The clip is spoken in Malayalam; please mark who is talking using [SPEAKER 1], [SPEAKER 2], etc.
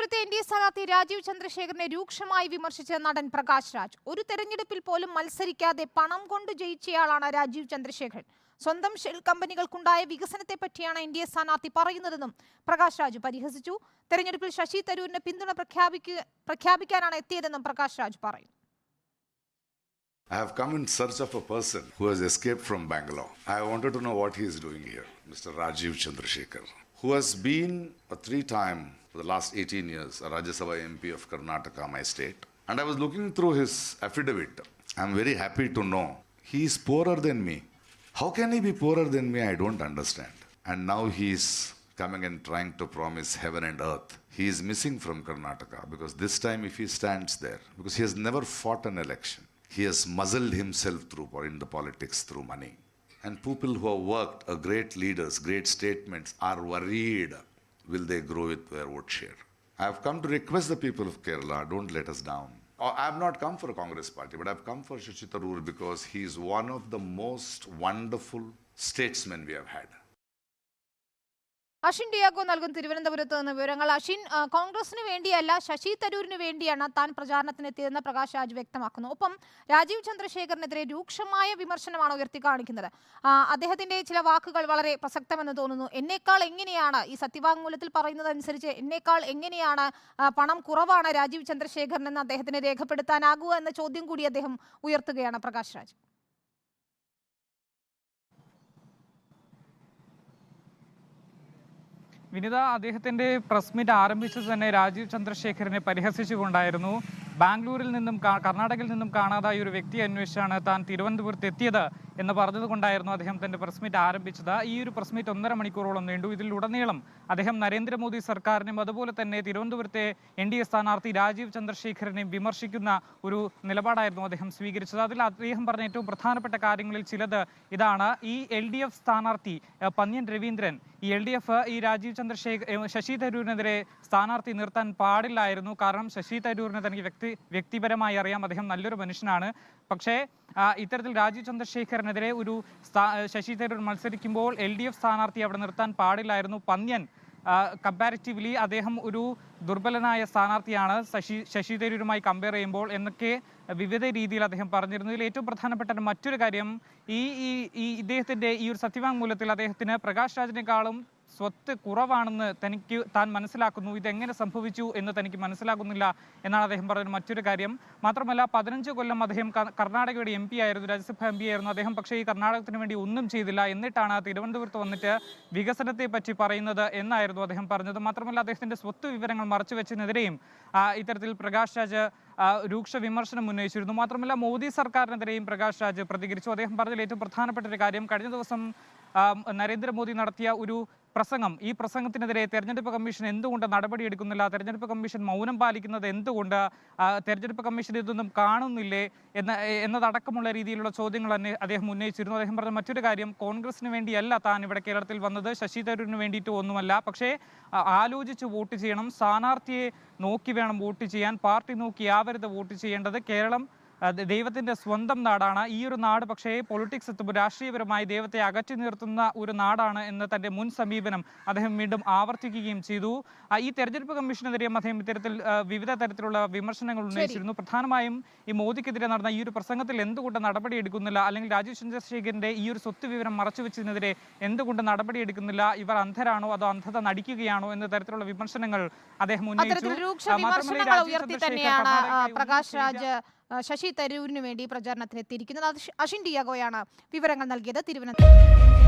[SPEAKER 1] തിരുവനന്തപുരത്തെ എൻ ഡി എ സ്ഥാനാർത്ഥി രാജീവ് ചന്ദ്രശേഖരനെ രൂക്ഷമായി വിമർശിച്ച നടൻ പ്രകാശ് രാജ്. ഒരു തെരഞ്ഞെടുപ്പിൽ പോലും മത്സരിക്കാതെ പണം കൊണ്ട് ജയിച്ചയാളാണ് രാജീവ് ചന്ദ്രശേഖരൻ. സ്വന്തം ഷെൽ കമ്പനികൾക്കുണ്ടായ വികസനത്തെ പറ്റിയാണ് എൻ ഡി എ സ്ഥാനാർത്ഥി പറയുന്നതെന്നും പ്രകാശ് രാജ് പരിഹസിച്ചു. തെരഞ്ഞെടുപ്പിൽ ശശി തരൂരിന് പിന്തുണ പ്രഖ്യാപിക്കാനാണ് എത്തിയതെന്നും പ്രകാശ് രാജ് പറയുന്നു.
[SPEAKER 2] I have come in search of a person who has escaped from Bangalore. I wanted to know what he is doing here, Mr. Rajiv Chandrasekhar, who has been a three-time, for the last 18 years, a Rajya Sabha MP of Karnataka, my state. And I was looking through his affidavit. I am very happy to know he is poorer than me. How can he be poorer than me? I don't understand. And now he is coming and trying to promise heaven and earth. He is missing from Karnataka because this time if he stands there, because he has never fought an election, he has muzzled himself through in the politics through money. And people who have worked, great leaders, great statements, are worried will they grow with their vote share. I have come to request the people of Kerala, don't let us down. I have not come for a Congress party, but I have come for Shashi Tharoor because he is one of the most wonderful statesmen we have had.
[SPEAKER 1] Ashin Diego നൽകുന്ന തിരുവനന്തപുരത്ത് നിന്ന് വിവരങ്ങൾ. അഷിൻ, കോൺഗ്രസിന് വേണ്ടിയല്ല ശശി തരൂരിന് വേണ്ടിയാണ് താൻ പ്രചാരണത്തിനെത്തിയതെന്ന് പ്രകാശ് രാജ് വ്യക്തമാക്കുന്നു. ഒപ്പം രാജീവ് ചന്ദ്രശേഖരനെതിരെ രൂക്ഷമായ വിമർശനമാണ് ഉയർത്തി കാണിക്കുന്നത്. അദ്ദേഹത്തിന്റെ ചില വാക്കുകൾ വളരെ പ്രസക്തമെന്ന് തോന്നുന്നു. എന്നേക്കാൾ എങ്ങനെയാണ് ഈ സത്യവാങ്മൂലത്തിൽ പറയുന്നതനുസരിച്ച് എന്നേക്കാൾ എങ്ങനെയാണ് പണം കുറവാണ് രാജീവ് ചന്ദ്രശേഖരനെന്ന് അദ്ദേഹത്തിന് രേഖപ്പെടുത്താനാകുക എന്ന ചോദ്യം കൂടി അദ്ദേഹം ഉയർത്തുകയാണ് പ്രകാശ് രാജ്.
[SPEAKER 3] വിനിത, അദ്ദേഹത്തിന്റെ പ്രസ് മീറ്റ് ആരംഭിച്ചത് തന്നെ രാജീവ് ചന്ദ്രശേഖരനെ പരിഹസിച്ചുകൊണ്ടായിരുന്നു. ബാംഗ്ലൂരിൽ നിന്നും കർണാടകയിൽ നിന്നും കാണാതായ ഒരു വ്യക്തിയെ അന്വേഷിച്ചാണ് താൻ തിരുവനന്തപുരത്ത് എത്തിയത് എന്ന് പറഞ്ഞതുകൊണ്ടായിരുന്നു അദ്ദേഹം തന്റെ പ്രസ് മീറ്റ് ആരംഭിച്ചത്. ഈ ഒരു പ്രസ് മീറ്റ് 1.5 മണിക്കൂറോളം നീണ്ടു. ഇതിലുടനീളം അദ്ദേഹം നരേന്ദ്രമോദി സർക്കാരിനും അതുപോലെ തന്നെ തിരുവനന്തപുരത്തെ എൻ ഡി എ സ്ഥാനാർത്ഥി രാജീവ് ചന്ദ്രശേഖരനെയും വിമർശിക്കുന്ന ഒരു നിലപാടായിരുന്നു അദ്ദേഹം സ്വീകരിച്ചത്. അതിൽ അദ്ദേഹം പറഞ്ഞ ഏറ്റവും പ്രധാനപ്പെട്ട കാര്യങ്ങളിൽ ചിലത് ഇതാണ്. ഈ LDF സ്ഥാനാർത്ഥി പന്ന്യൻ രവീന്ദ്രൻ ഈ LDF ഈ രാജീവ് ശശി തരൂരിനെതിരെ സ്ഥാനാർത്ഥി നിർത്താൻ പാടില്ലായിരുന്നു. കാരണം ശശി തരൂരിനെ തനിക്ക് വ്യക്തിപരമായി അറിയാം, അദ്ദേഹം നല്ലൊരു മനുഷ്യനാണ്. പക്ഷേ ഇത്തരത്തിൽ രാജീവ് ചന്ദ്രശേഖരനെതിരെ ഒരു ശശി തരൂർ മത്സരിക്കുമ്പോൾ LDF സ്ഥാനാർത്ഥി അവിടെ നിർത്താൻ പാടില്ലായിരുന്നു. പന്ന്യൻ കമ്പാരിറ്റീവ്ലി അദ്ദേഹം ഒരു ദുർബലനായ സ്ഥാനാർത്ഥിയാണ് ശശി തരൂരുമായി കമ്പയർ ചെയ്യുമ്പോൾ എന്നൊക്കെ വിവിധ രീതിയിൽ അദ്ദേഹം പറഞ്ഞിരുന്നു. ഇതിൽ ഏറ്റവും പ്രധാനപ്പെട്ട മറ്റൊരു കാര്യം, ഈ ഇദ്ദേഹത്തിന്റെ ഈ ഒരു സത്യവാങ്മൂലത്തിൽ അദ്ദേഹത്തിന് പ്രകാശ് രാജിനേക്കാളും സ്വത്ത് കുറവാണെന്ന് താൻ മനസ്സിലാക്കുന്നു. ഇതെങ്ങനെ സംഭവിച്ചു എന്ന് തനിക്ക് മനസ്സിലാകുന്നില്ല എന്നാണ് അദ്ദേഹം പറഞ്ഞ മറ്റൊരു കാര്യം. മാത്രമല്ല 15 കൊല്ലം അദ്ദേഹം കർണാടകയുടെ MP ആയിരുന്നു, രാജ്യസഭ MP ആയിരുന്നു അദ്ദേഹം. പക്ഷേ ഈ കർണാടകത്തിന് വേണ്ടി ഒന്നും ചെയ്തില്ല. എന്നിട്ടാണ് തിരുവനന്തപുരത്ത് വന്നിട്ട് വികസനത്തെ പറ്റി പറയുന്നത് എന്നായിരുന്നു അദ്ദേഹം പറഞ്ഞത്. മാത്രമല്ല അദ്ദേഹത്തിന്റെ സ്വത്ത് വിവരങ്ങൾ മറച്ചുവെച്ചതിനെതിരെയും ഇത്തരത്തിൽ പ്രകാശ് രാജ് രൂക്ഷ വിമർശനം ഉന്നയിച്ചിരുന്നു. മാത്രമല്ല മോദി സർക്കാരിനെതിരെയും പ്രകാശ് രാജ് പ്രതികരിച്ചു. അദ്ദേഹം പറഞ്ഞതിൽ ഏറ്റവും പ്രധാനപ്പെട്ട ഒരു കാര്യം, കഴിഞ്ഞ ദിവസം നരേന്ദ്രമോദി നടത്തിയ ഒരു പ്രസംഗം, ഈ പ്രസംഗത്തിനെതിരെ തെരഞ്ഞെടുപ്പ് കമ്മീഷൻ എന്തുകൊണ്ട് നടപടിയെടുക്കുന്നില്ല, തെരഞ്ഞെടുപ്പ് കമ്മീഷൻ മൗനം പാലിക്കുന്നത് എന്തുകൊണ്ട്, തെരഞ്ഞെടുപ്പ് കമ്മീഷൻ ഇതൊന്നും കാണുന്നില്ലേ എന്നതടക്കമുള്ള രീതിയിലുള്ള ചോദ്യങ്ങൾ തന്നെ അദ്ദേഹം ഉന്നയിച്ചിരുന്നു. അദ്ദേഹം പറഞ്ഞ മറ്റൊരു കാര്യം, കോൺഗ്രസിന് വേണ്ടിയല്ല താൻ ഇവിടെ കേരളത്തിൽ വന്നത്, ശശി തരൂരിന് വേണ്ടിയിട്ട് ഒന്നുമല്ല. പക്ഷേ ആലോചിച്ച് വോട്ട് ചെയ്യണം, സ്ഥാനാർത്ഥിയെ നോക്കി വേണം വോട്ട് ചെയ്യാൻ, പാർട്ടി നോക്കിയാവരുത് വോട്ട് ചെയ്യേണ്ടത്. കേരളം ദൈവത്തിന്റെ സ്വന്തം നാടാണ്. ഈ ഒരു നാട് പക്ഷേ പൊളിറ്റിക്സ് രാഷ്ട്രീയപരമായി ദൈവത്തെ അകറ്റി നിർത്തുന്ന ഒരു നാടാണ് എന്ന തന്റെ മുൻ സമീപനം അദ്ദേഹം വീണ്ടും ആവർത്തിക്കുകയും ചെയ്തു. ഈ തെരഞ്ഞെടുപ്പ് കമ്മീഷനെതിരെയും അദ്ദേഹം ഇത്തരത്തിൽ വിവിധ തരത്തിലുള്ള വിമർശനങ്ങൾ ഉന്നയിച്ചിരുന്നു. പ്രധാനമായും ഈ മോദിക്കെതിരെ നടന്ന ഈ ഒരു പ്രസംഗത്തിൽ എന്തുകൊണ്ട് നടപടിയെടുക്കുന്നില്ല, അല്ലെങ്കിൽ രാജീവ് ചന്ദ്രശേഖരന്റെ ഈ ഒരു സ്വത്ത് വിവരം മറച്ചുവെച്ചതിനെതിരെ എന്തുകൊണ്ട് നടപടിയെടുക്കുന്നില്ല, ഇവർ അന്ധരാണോ അതോ അന്ധത നടിക്കുകയാണോ എന്ന തരത്തിലുള്ള വിമർശനങ്ങൾ അദ്ദേഹം ഉന്നയിച്ചു.
[SPEAKER 1] പ്രകാശ് രാജ് ശശി തരൂരിന് വേണ്ടി പ്രചാരണത്തിന് എത്തിയിരിക്കുന്നത്. അഷിൻ ഡിയാഗോയാണ് വിവരങ്ങൾ നൽകിയത് തിരുവനന്തപുരം.